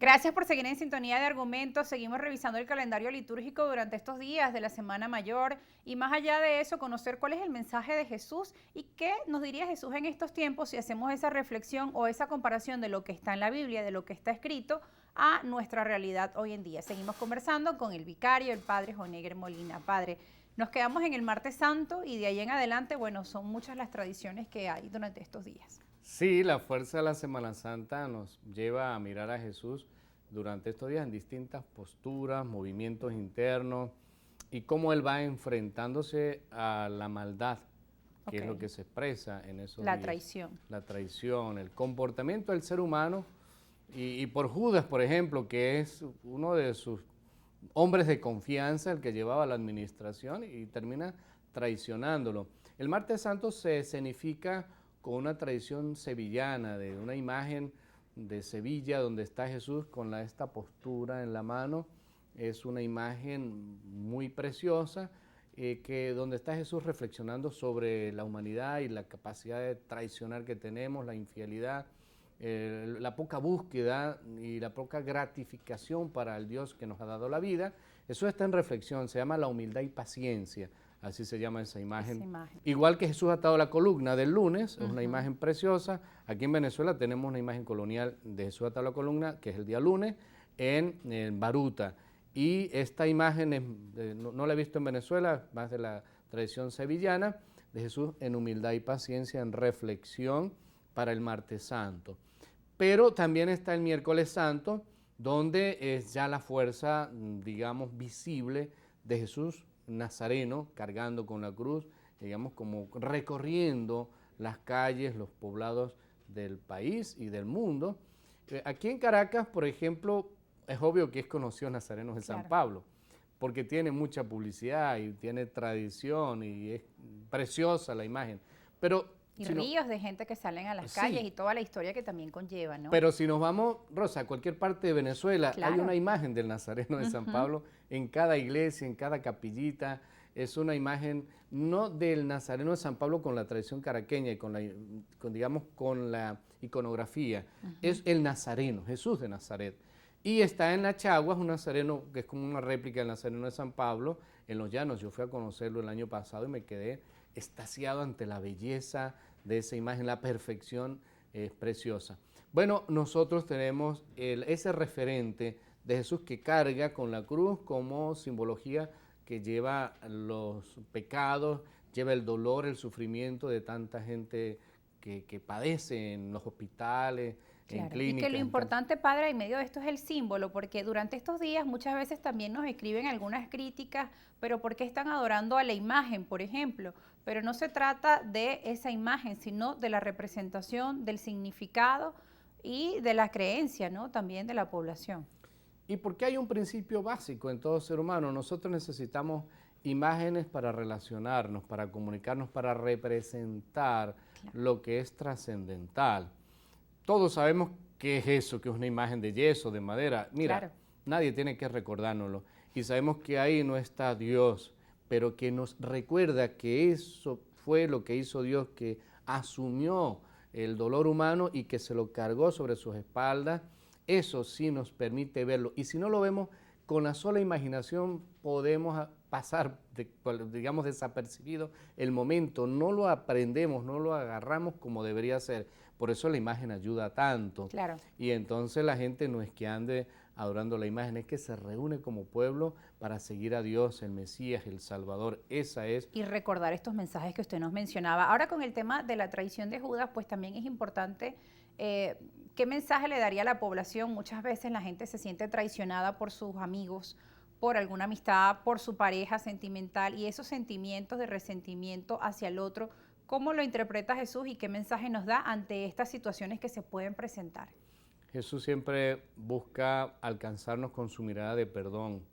Gracias por seguir en sintonía de Argumentos. Seguimos revisando el calendario litúrgico durante estos días de la Semana Mayor y más allá de eso, conocer cuál es el mensaje de Jesús y qué nos diría Jesús en estos tiempos si hacemos esa reflexión o esa comparación de lo que está en la Biblia, de lo que está escrito, a nuestra realidad hoy en día. Seguimos conversando con el vicario, el padre Jonegger Molina. Padre, nos quedamos en el Martes Santo y de ahí en adelante, bueno, son muchas las tradiciones que hay durante estos días. Sí, la fuerza de la Semana Santa nos lleva a mirar a Jesús durante estos días en distintas posturas, movimientos internos y cómo Él va enfrentándose a la maldad, que es lo que se expresa en esos La días. traición. La traición, el comportamiento del ser humano y por Judas, por ejemplo, que es uno de sus hombres de confianza, el que llevaba la administración y termina traicionándolo. El Martes Santo se escenifica con una tradición sevillana, de una imagen de Sevilla donde está Jesús con esta postura en la mano. Es una imagen muy preciosa, donde está Jesús reflexionando sobre la humanidad y la capacidad de traicionar que tenemos, la infidelidad, la poca búsqueda y la poca gratificación para el Dios que nos ha dado la vida. Eso está en reflexión, se llama la humildad y paciencia, así se llama esa imagen. Igual que Jesús atado a la columna del lunes, es una imagen preciosa. Aquí en Venezuela tenemos una imagen colonial de Jesús atado a la columna, que es el día lunes, en Baruta. Y esta imagen no la he visto en Venezuela, más de la tradición sevillana, de Jesús en humildad y paciencia, en reflexión para el Martes Santo. Pero también está el Miércoles Santo, donde es ya la fuerza, digamos, visible de Jesús Nazareno, cargando con la cruz, digamos, como recorriendo las calles, los poblados del país y del mundo. Aquí en Caracas, por ejemplo, es obvio que es conocido Nazareno de San Pablo, porque tiene mucha publicidad y tiene tradición y es preciosa la imagen. Pero y ríos de gente que salen a las calles y toda la historia que también conlleva, ¿no? Pero si nos vamos, Rosa, a cualquier parte de Venezuela, hay una imagen del Nazareno de San Pablo en cada iglesia, en cada capillita. Es una imagen no del Nazareno de San Pablo con la tradición caraqueña y digamos, con la iconografía. Es el Nazareno, Jesús de Nazaret. Y está en la Chagua, es un nazareno que es como una réplica del Nazareno de San Pablo, en los llanos. Yo fui a conocerlo el año pasado y me quedé extasiado ante la belleza de esa imagen, la perfección es preciosa. Bueno, nosotros tenemos ese referente de Jesús que carga con la cruz como simbología que lleva los pecados, lleva el dolor, el sufrimiento de tanta gente que padece en los hospitales, en clínicas. Y que lo importante, padre, en medio de esto es el símbolo, porque durante estos días muchas veces también nos escriben algunas críticas, pero ¿por qué están adorando a la imagen, por ejemplo? Pero no se trata de esa imagen, sino de la representación, del significado y de la creencia, ¿no? También de la población. Y porque hay un principio básico en todo ser humano, nosotros necesitamos imágenes para relacionarnos, para comunicarnos, para representar lo que es trascendental. Todos sabemos qué es eso, que es una imagen de yeso, de madera. Mira, nadie tiene que recordárnoslo. Y sabemos que ahí no está Dios, pero que nos recuerda que eso fue lo que hizo Dios, que asumió el dolor humano y que se lo cargó sobre sus espaldas. Eso sí nos permite verlo. Y si no lo vemos, con la sola imaginación podemos pasar, digamos, desapercibido el momento. No lo aprendemos, no lo agarramos como debería ser. Por eso la imagen ayuda tanto. Y entonces la gente no es que ande adorando la imagen, es que se reúne como pueblo para seguir a Dios, el Mesías, el Salvador. Esa es. Y recordar estos mensajes que usted nos mencionaba. Ahora con el tema de la traición de Judas, pues también es importante qué mensaje le daría a la población. Muchas veces la gente se siente traicionada por sus amigos, por alguna amistad, por su pareja sentimental y esos sentimientos de resentimiento hacia el otro. ¿Cómo lo interpreta Jesús y qué mensaje nos da ante estas situaciones que se pueden presentar? Jesús siempre busca alcanzarnos con su mirada de perdón.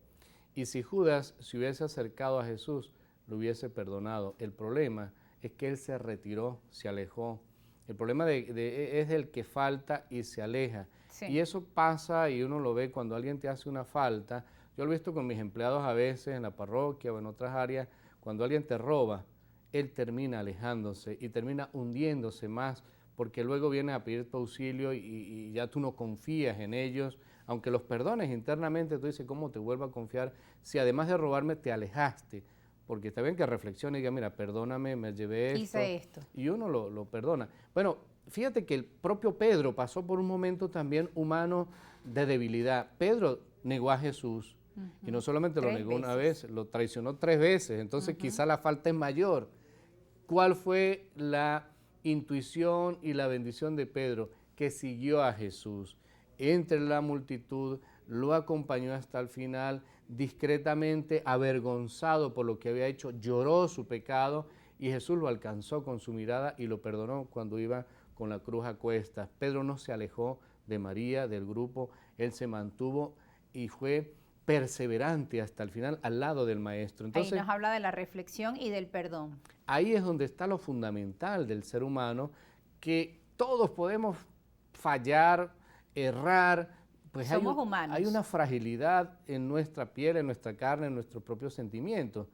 Y si Judas se hubiese acercado a Jesús, lo hubiese perdonado. El problema es que él se retiró, se alejó. El problema es el que falta y se aleja. Y eso pasa y uno lo ve cuando alguien te hace una falta. Yo lo he visto con mis empleados a veces en la parroquia o en otras áreas. Cuando alguien te roba, él termina alejándose y termina hundiéndose más porque luego viene a pedir tu auxilio y ya tú no confías en ellos, aunque los perdones internamente, tú dices, ¿cómo te vuelvo a confiar si además de robarme te alejaste? Porque está bien que reflexione y diga, mira, perdóname, me llevé esto. Hice esto. Y uno lo perdona. Bueno, fíjate que el propio Pedro pasó por un momento también humano de debilidad. Pedro negó a Jesús y no solamente lo negó una vez, lo traicionó 3 veces. Entonces quizá la falta es mayor. ¿Cuál fue la intuición y la bendición de Pedro? Que siguió a Jesús entre la multitud, lo acompañó hasta el final, discretamente, avergonzado por lo que había hecho, lloró su pecado y Jesús lo alcanzó con su mirada y lo perdonó cuando iba con la cruz a cuestas. Pedro no se alejó de María, del grupo, él se mantuvo y fue perseverante hasta el final al lado del Maestro. Entonces, ahí nos habla de la reflexión y del perdón. ahí es donde está lo fundamental del ser humano, que todos podemos fallar, errar, pues somos humanos. Hay una fragilidad en nuestra piel, en nuestra carne, en nuestros propios sentimientos,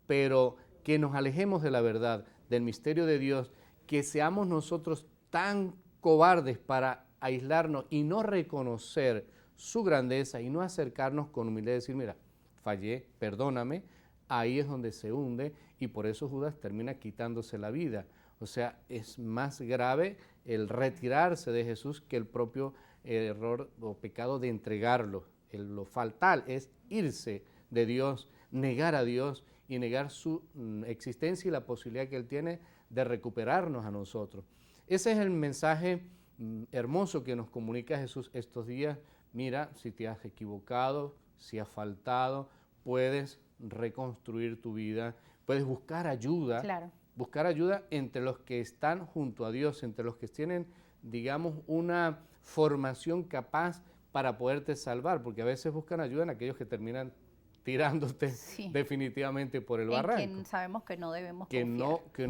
pero que nos alejemos de la verdad, del misterio de Dios, que seamos nosotros tan cobardes para aislarnos y no reconocer su grandeza y no acercarnos con humildad y decir, mira, fallé, perdóname, ahí es donde se hunde y por eso Judas termina quitándose la vida. O sea, es más grave el retirarse de Jesús que el propio error o pecado de entregarlo. Lo fatal es irse de Dios, negar a Dios y negar su existencia y la posibilidad que Él tiene de recuperarnos a nosotros. Ese es el mensaje hermoso que nos comunica Jesús estos días. Mira, si te has equivocado, si has faltado, puedes reconstruir tu vida, puedes buscar ayuda. Claro. Buscar ayuda entre los que están junto a Dios, entre los que tienen, digamos, una formación capaz para poderte salvar, porque a veces buscan ayuda en aquellos que terminan tirándote definitivamente por el barranco. En quien sabemos que no debemos confiar. Que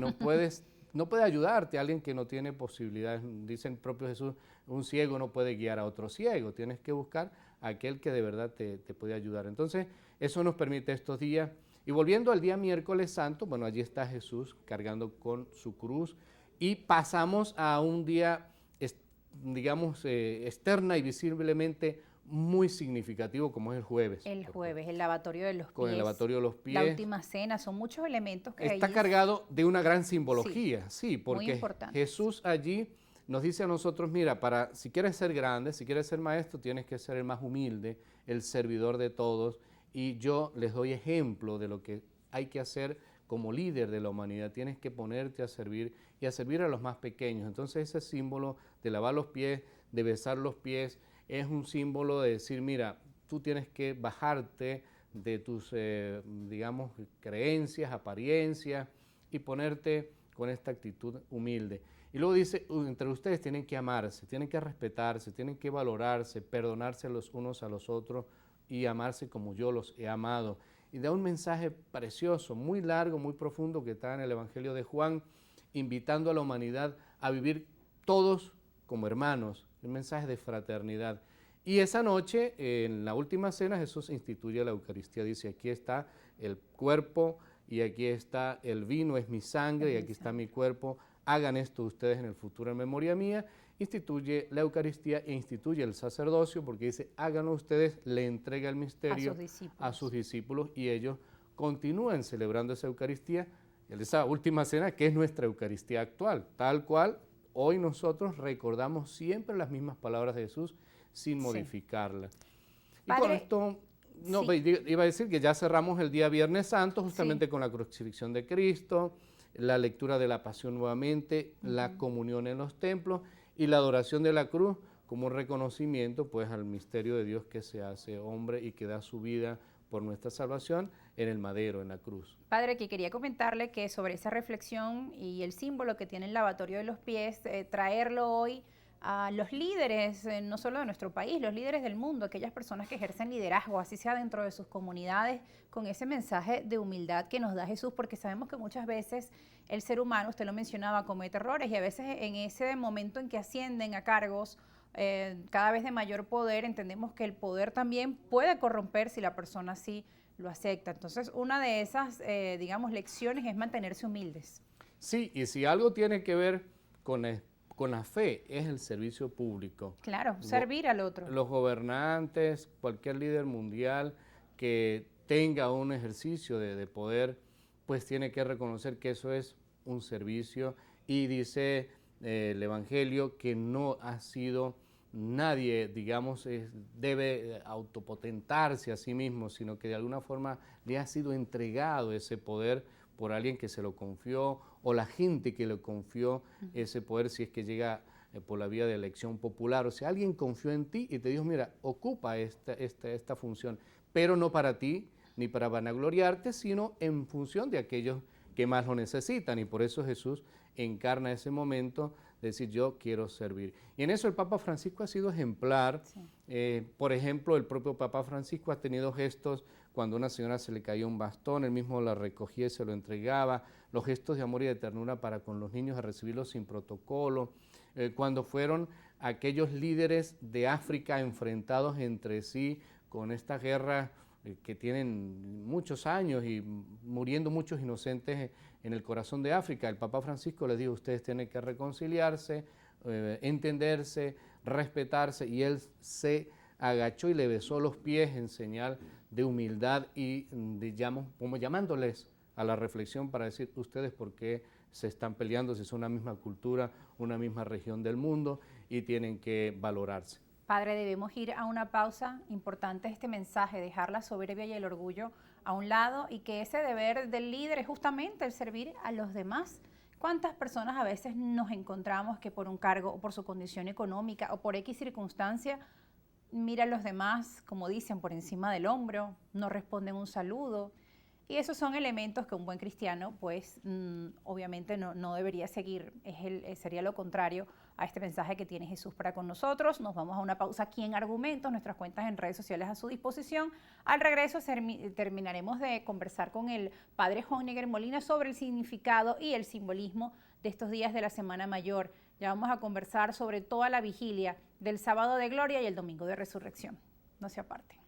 no puede ayudarte alguien que no tiene posibilidades. Dice el propio Jesús, un ciego no puede guiar a otro ciego, tienes que buscar a aquel que de verdad te puede ayudar. Entonces, eso nos permite estos días. Y volviendo al día miércoles santo, bueno, allí está Jesús cargando con su cruz y pasamos a un día, digamos, externa y visiblemente muy significativo como es el jueves. El jueves, el lavatorio de los pies. Con el lavatorio de los pies. La última cena, son muchos elementos que está cargado de una gran simbología, sí, porque muy Jesús allí nos dice a nosotros, mira, si quieres ser grande, si quieres ser maestro, tienes que ser el más humilde, el servidor de todos. Y yo les doy ejemplo de lo que hay que hacer como líder de la humanidad. Tienes que ponerte a servir y a servir a los más pequeños. Entonces ese símbolo de lavar los pies, de besar los pies, es un símbolo de decir, mira, tú tienes que bajarte de tus, digamos, creencias, apariencias y ponerte con esta actitud humilde. Y luego dice, entre ustedes tienen que amarse, tienen que respetarse, tienen que valorarse, perdonarse los unos a los otros, y amarse como yo los he amado. Y da un mensaje precioso, muy largo, muy profundo que está en el Evangelio de Juan, invitando a la humanidad a vivir todos como hermanos, un mensaje de fraternidad. Y esa noche, en la última cena, Jesús instituye la Eucaristía. Dice, aquí está el cuerpo y aquí está el vino, es mi sangre y aquí está mi cuerpo. Hagan esto ustedes en el futuro en memoria mía. Instituye la Eucaristía e instituye el sacerdocio porque dice, háganlo ustedes, le entrega el misterio a sus discípulos y ellos continúan celebrando esa Eucaristía, esa última cena que es nuestra Eucaristía actual, tal cual hoy nosotros recordamos siempre las mismas palabras de Jesús sin modificarlas. Y Padre, con esto, iba a decir que ya cerramos el día Viernes Santo justamente con la crucifixión de Cristo, la lectura de la Pasión nuevamente, la comunión en los templos, y la adoración de la cruz como un reconocimiento pues al misterio de Dios que se hace hombre y que da su vida por nuestra salvación en el madero, en la cruz. Padre, que quería comentarle que sobre esa reflexión y el símbolo que tiene el lavatorio de los pies, traerlo hoy a los líderes, no solo de nuestro país, los líderes del mundo, aquellas personas que ejercen liderazgo, así sea dentro de sus comunidades, con ese mensaje de humildad que nos da Jesús, porque sabemos que muchas veces el ser humano, usted lo mencionaba, comete errores y a veces en ese momento en que ascienden a cargos cada vez de mayor poder, entendemos que el poder también puede corromper si la persona sí lo acepta. Entonces, una de esas, digamos, lecciones es mantenerse humildes. Sí, y si algo tiene que ver con con la fe es el servicio público. Claro, servir al otro. Los gobernantes, cualquier líder mundial que tenga un ejercicio de poder, pues tiene que reconocer que eso es un servicio, y dice el Evangelio que no ha sido nadie, digamos, debe autopotentarse a sí mismo, sino que de alguna forma le ha sido entregado ese poder por alguien que se lo confió, o la gente que le confió ese poder, si es que llega por la vía de elección popular. O sea, alguien confió en ti y te dijo, mira, ocupa esta función, pero no para ti, ni para vanagloriarte, sino en función de aquellos que más lo necesitan. Y por eso Jesús encarna ese momento de decir, yo quiero servir. Y en eso el Papa Francisco ha sido ejemplar. Sí. Por ejemplo, el propio Papa Francisco ha tenido gestos cuando a una señora se le cayó un bastón, él mismo la recogía y se lo entregaba, los gestos de amor y de ternura para con los niños, a recibirlos sin protocolo, cuando fueron aquellos líderes de África enfrentados entre sí con esta guerra que tienen muchos años y muriendo muchos inocentes en el corazón de África. El Papa Francisco les dijo, ustedes tienen que reconciliarse, entenderse, respetarse, y él se agachó y le besó los pies en señal de humildad y como llamándoles a la reflexión para decir, ustedes por qué se están peleando si son una misma cultura, una misma región del mundo, y tienen que valorarse. Padre, debemos ir a una pausa. Importante este mensaje, dejar la soberbia y el orgullo a un lado, y que ese deber del líder es justamente el servir a los demás. ¿Cuántas personas a veces nos encontramos que por un cargo o por su condición económica o por X circunstancia miran a los demás, como dicen, por encima del hombro, no responden un saludo? Y esos son elementos que un buen cristiano, pues, obviamente no debería seguir. Sería lo contrario a este mensaje que tiene Jesús para con nosotros. Nos vamos a una pausa aquí en Argumentos, nuestras cuentas en redes sociales a su disposición. Al regreso terminaremos de conversar con el padre Honegger Molina sobre el significado y el simbolismo de estos días de la Semana Mayor. Ya vamos a conversar sobre toda la vigilia del Sábado de Gloria y el Domingo de Resurrección. No se aparte.